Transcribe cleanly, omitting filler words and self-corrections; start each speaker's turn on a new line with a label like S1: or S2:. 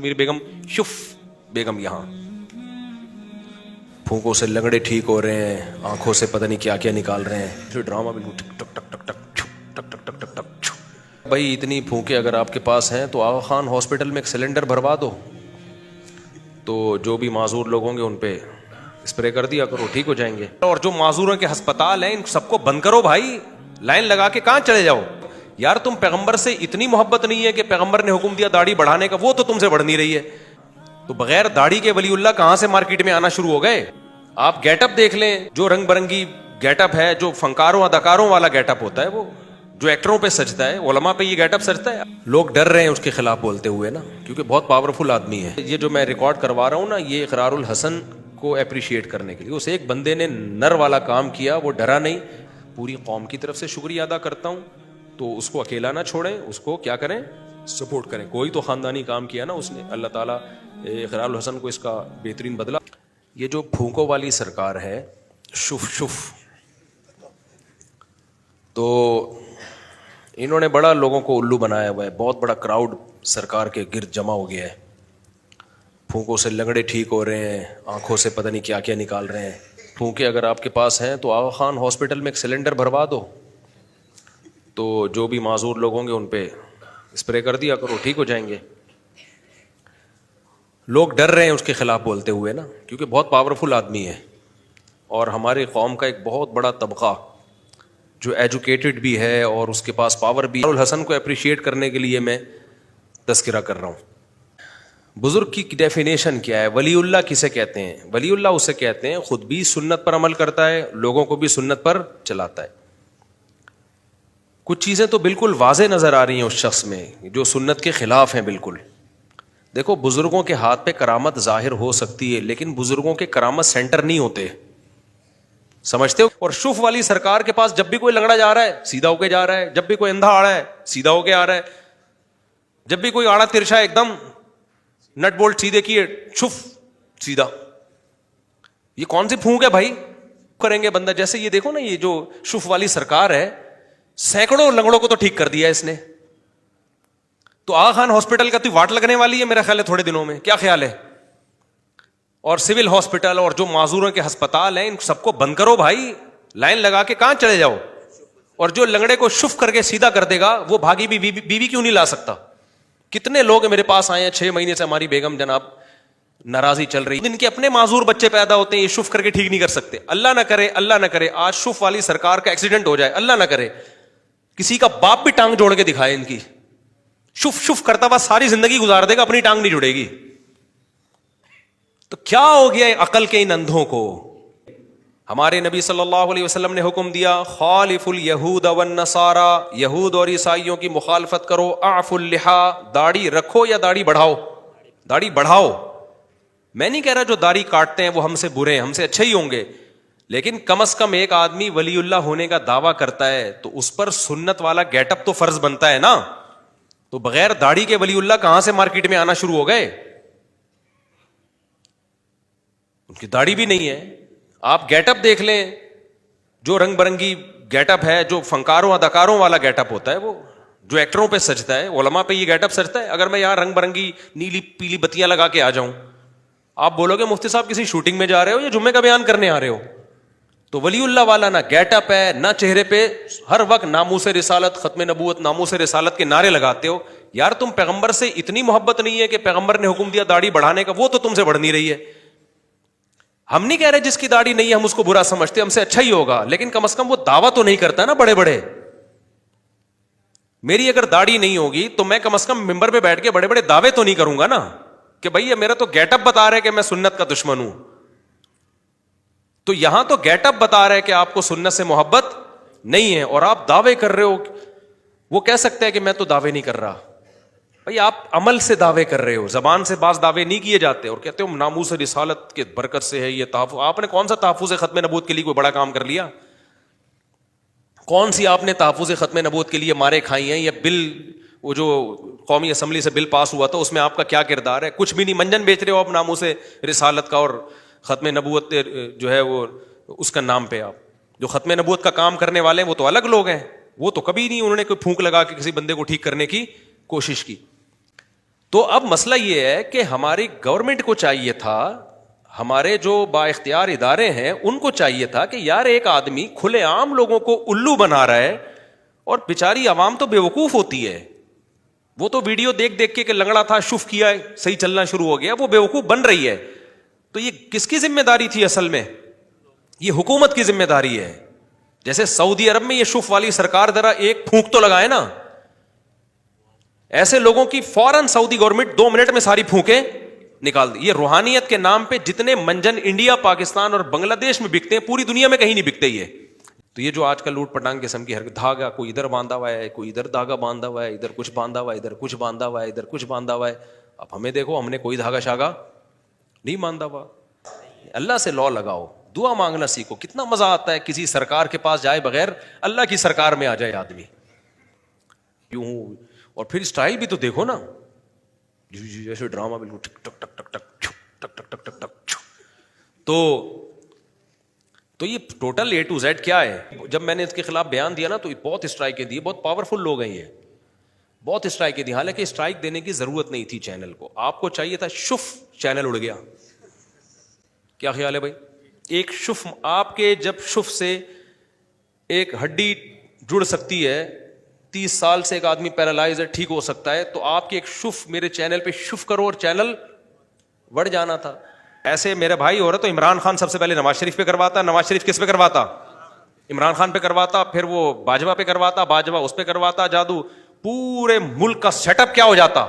S1: मेरी बेगम शुफ बेगम यहाँ फूंकों से लंगड़े ठीक हो रहे हैं, आंखों से पता नहीं क्या क्या निकाल रहे हैं, फिर ड्रामा बिल्कुल टक टक टक टक छुक, टक टक टक टक टक छुक। भाई इतनी फूंके अगर आपके पास हैं तो आगा खान हॉस्पिटल में एक सिलेंडर भरवा दो, तो जो भी माजूर लोग होंगे उन पे स्प्रे कर दिया करो, ठीक हो जाएंगे। और जो माजूरों के अस्पताल हैं इन सबको बंद करो भाई, लाइन लगा के कहाँ चले जाओ यार। तुम पैगंबर से इतनी मोहब्बत नहीं है कि पैगंबर ने हुक्म दिया दाढ़ी बढ़ाने का, वो तो तुमसे बढ़ नहीं रही है, तो बगैर दाढ़ी के वलीउल्लाह कहां से मार्केट में आना शुरू हो गए। आप गेटअप देख लें, जो रंग बिरंगी गेटअप है, जो फंकारों अदाकारों वाला गेटअप होता है, वो जो एक्टरों पे सजता है, उलमा पे ये गेटअप सजता है। लोग डर रहे हैं उसके खिलाफ बोलते हुए ना, क्योंकि बहुत पावरफुल आदमी है। ये जो मैं रिकॉर्ड करवा रहा हूँ ना, ये इकरारुल हसन को अप्रिशिएट करने के लिए, उस एक बंदे ने नर वाला काम किया, वो डरा नहीं। पूरी कौम की तरफ से शुक्रिया अदा करता हूँ, तो उसको अकेला ना छोड़ें, उसको क्या करें, सपोर्ट करें। कोई तो खानदानी काम किया ना उसने, अल्लाह ताला इकरारुल हसन को इसका बेहतरीन बदला। ये जो फूंकों वाली सरकार है, शुफ शुफ, तो इन्होंने बड़ा लोगों को उल्लू बनाया हुआ है। बहुत बड़ा क्राउड सरकार के गिर्द जमा हो गया है। फूंकों से लंगड़े ठीक हो रहे हैं, आंखों से पता नहीं क्या क्या निकाल रहे हैं। फूंके अगर आपके पास हैं तो आगा खान हॉस्पिटल में एक सिलेंडर भरवा दो, तो जो भी माजूर लोग होंगे उन पे स्प्रे कर दिया करो, ठीक हो जाएंगे। लोग डर रहे हैं उसके खिलाफ बोलते हुए ना, क्योंकि बहुत पावरफुल आदमी है। और हमारे कौम का एक बहुत बड़ा तबका जो एजुकेटेड भी है और उसके पास पावर भी। इकरारुल हसन को अप्रिशिएट करने के लिए मैं तज़किरा कर रहा हूँ। बुजुर्ग की डेफिनेशन क्या है, वलीउल्लाह किसे कहते हैं? वलीउल्लाह उसे कहते हैं खुद भी सुन्नत पर अमल करता है, लोगों को भी सुन्नत पर चलाता है। कुछ चीज़ें तो बिल्कुल वाज़े नज़र आ रही हैं उस शख्स में जो सुन्नत के खिलाफ हैं बिल्कुल। देखो, बुजुर्गों के हाथ पे करामत जाहिर हो सकती है, लेकिन बुजुर्गों के करामत सेंटर नहीं होते, समझते हो। और शुफ वाली सरकार के पास जब भी कोई लंगड़ा जा रहा है सीधा होके जा रहा है, जब भी कोई अंधा आ रहा है सीधा होके आ रहा है, जब भी कोई आड़ा तिरछा एकदम नट बोल्ट सीधे किए शुफ सीधा। ये कौन सी फूंक है भाई, करेंगे बंदा। जैसे ये देखो ना, ये जो शुफ वाली सरकार है, सैकड़ों लंगड़ों को तो ठीक कर दिया इसने। तो आगा खान हॉस्पिटल का तो वाट लगने वाली है मेरा ख्याल है थोड़े दिनों में, क्या ख्याल है। और सिविल हॉस्पिटल और जो माजूरों के अस्पताल हैं इन सबको बंद करो भाई, लाइन लगा के कहां चले जाओ। और जो लंगड़े को शुफ करके सीधा कर देगा वो भागी भी बीवी क्यों नहीं ला सकता। कितने लोग मेरे पास आए हैं, 6 महीने से हमारी बेगम जनाब नाराजी चल रही है, इनके अपने माजूर बच्चे पैदा होते हैं, ये शुफ करके ठीक नहीं कर सकते। अल्लाह ना करे, अल्लाह ना करे आज शुफ वाली सरकार का एक्सीडेंट हो जाए, अल्लाह ना करे, किसी का बाप भी टांग जोड़ के दिखाए इनकी। शुफ शुफ करता हुआ सारी जिंदगी गुजार देगा, अपनी टांग नहीं जुड़ेगी। तो क्या हो गया अकल के इन अंधों को। हमारे नबी सल्लल्लाहु अलैहि वसल्लम ने हुक्म दिया, खालिफुल यहूद वन नसारा, यहूद और ईसाइयों की मुखालफत करो। आफुल लिहा, दाढ़ी रखो या दाढ़ी बढ़ाओ, दाढ़ी बढ़ाओ। मैं नहीं कह रहा जो दाढ़ी काटते हैं वो हमसे बुरे हैं, हमसे अच्छे ही होंगे, लेकिन कम से कम एक आदमी वलीउल्लाह होने का दावा करता है तो उस पर सुन्नत वाला गेटअप तो फर्ज बनता है ना। तो बगैर दाढ़ी के वलीउल्लाह कहां से मार्केट में आना शुरू हो गए। उनकी दाढ़ी भी नहीं है। आप गेटअप देख लें, जो रंग बिरंगी गेटअप है, जो फंकारों अदाकारों वाला गेटअप होता है, वो जो एक्टरों पे सजता है, उलमा पे ये गेटअप सजता है। अगर मैं यहां रंग बिरंगी नीली पीली बत्तियां लगा के आ जाऊं, आप बोलोगे मुफ्ती साहब किसी शूटिंग में जा रहे हो या जुम्मे का बयान करने आ रहे हो। तो वलीउल्लाह वाला ना गेटअप है ना चेहरे पे, हर वक्त नामूस रिसालत, खत्म नबूवत, नामूस रिसालत के नारे लगाते हो। यार तुम पैगंबर से इतनी मोहब्बत नहीं है कि पैगंबर ने हुक्म दिया दाढ़ी बढ़ाने का, वो तो तुमसे बढ़ नहीं रही है। हम नहीं कह रहे जिसकी दाढ़ी नहीं है हम उसको बुरा समझते, हमसे अच्छा ही होगा, लेकिन कम से कम वो दावा तो नहीं करता ना बड़े बड़े। मेरी अगर दाढ़ी नहीं होगी तो मैं कम से कम मिंबर पे बैठ के बड़े बड़े दावे तो नहीं करूंगा ना कि भाई ये मेरा तो गेटअप बता रहे कि मैं सुन्नत का दुश्मन हूं। तो यहां तो गेटअप बता रहे कि आपको सुन्नत से मोहब्बत नहीं है और आप दावे कर रहे हो। वो कह सकते हैं कि मैं तो दावे नहीं कर रहा। भाई आप अमल से दावे कर रहे हो, जबान से बाज दावे नहीं किए जाते। और कहते हो नामूस रिसालत के बरकत से है ये तहफ़्फ़ुज़। आपने कौन सा तहफ़्फ़ुज़ खत्म नबूवत के लिए कोई बड़ा काम कर लिया? कौन सी आपने तहफ़्फ़ुज़ खत्म नबूवत के लिए मारे खाई हैं? या बिल, वो जो कौमी असम्बली से बिल पास हुआ था उसमें आपका क्या किरदार है? कुछ भी नहीं। मंजन बेच रहे हो आप नामूस रिसालत का और खत्म नबूवत जो है वो उसका नाम पे। आप जो खत्म नबूवत का काम करने वाले हैं वो तो अलग लोग हैं, वो तो कभी नहीं उन्होंने कोई फूंक लगा के किसी बंदे को ठीक करने की कोशिश की। تو اب مسئلہ یہ ہے کہ ہماری گورنمنٹ کو چاہیے تھا, ہمارے جو با اختیار ادارے ہیں ان کو چاہیے تھا کہ یار ایک آدمی کھلے عام لوگوں کو الو بنا رہا ہے, اور بیچاری عوام تو بیوقوف ہوتی ہے, وہ تو ویڈیو دیکھ دیکھ کے کہ لنگڑا تھا شف کیا ہے صحیح چلنا شروع ہو گیا, وہ بیوقوف بن رہی ہے. تو یہ کس کی ذمہ داری تھی اصل میں؟ یہ حکومت کی ذمہ داری ہے. جیسے سعودی عرب میں یہ شف والی سرکار ذرا ایک پھونک تو لگائے نا, ایسے لوگوں کی فوراً سعودی گورنمنٹ 2 منٹ میں ساری پھونکیں نکال دی. یہ روحانیت کے نام پہ جتنے منجن انڈیا, پاکستان اور بنگلہ دیش میں بکتے ہیں پوری دنیا میں کہیں نہیں بکتے یہ. تو یہ جو آج کل لوٹ پٹانگ قسم کی دھاگا کوئی ادھر باندھا ہوا ہے, کوئی ادھر دھاگا باندھا ہوا ہے, ادھر کچھ باندھا ہوا ہے, ادھر کچھ باندھا ہوا ہے, ادھر کچھ باندھا ہوا ہے. اب ہمیں دیکھو, ہم نے کوئی دھاگا شاگا نہیں باندھا ہوا. اللہ سے لا لگاؤ, دعا مانگنا سیکھو. کتنا مزہ آتا ہے کسی سرکار کے پاس جائے بغیر اللہ کی سرکار میں آ جائے آدمی. کیوں؟ اور پھر اسٹائل بھی تو دیکھو نا, جیسے ڈرامہ بالکل ٹک ٹک ٹک ٹک ٹک ٹک ٹک ٹک ٹک ٹک. تو یہ ٹوٹل اے ٹو زیڈ کیا ہے؟ جب میں نے اس کے خلاف بیان دیا نا تو بہت اسٹرائکیں دی, بہت پاورفل لوگ ہیں یہ, بہت اسٹرائکیں دی. حالانکہ اسٹرائک دینے کی ضرورت نہیں تھی چینل کو, آپ کو چاہیے تھا شف, چینل اڑ گیا. کیا خیال ہے بھائی؟ ایک شف, آپ کے جب شف سے ایک ہڈی جڑ سکتی ہے, 30 سال سے ایک آدمی پیرالائز ہے, ٹھیک ہو سکتا ہے, تو آپ کی ایک شف میرے چینل پہ شف کرو اور چینل بڑھ جانا تھا. ایسے میرے بھائی ہو رہا تو عمران خان سب سے پہلے نواز شریف پہ کرواتا, نواز شریف کس پہ کرواتا؟ عمران خان پہ کرواتا, پھر وہ باجوہ پہ کرواتا, باجوہ اس پہ کرواتا جادو, پورے ملک کا سیٹ اپ کیا ہو جاتا؟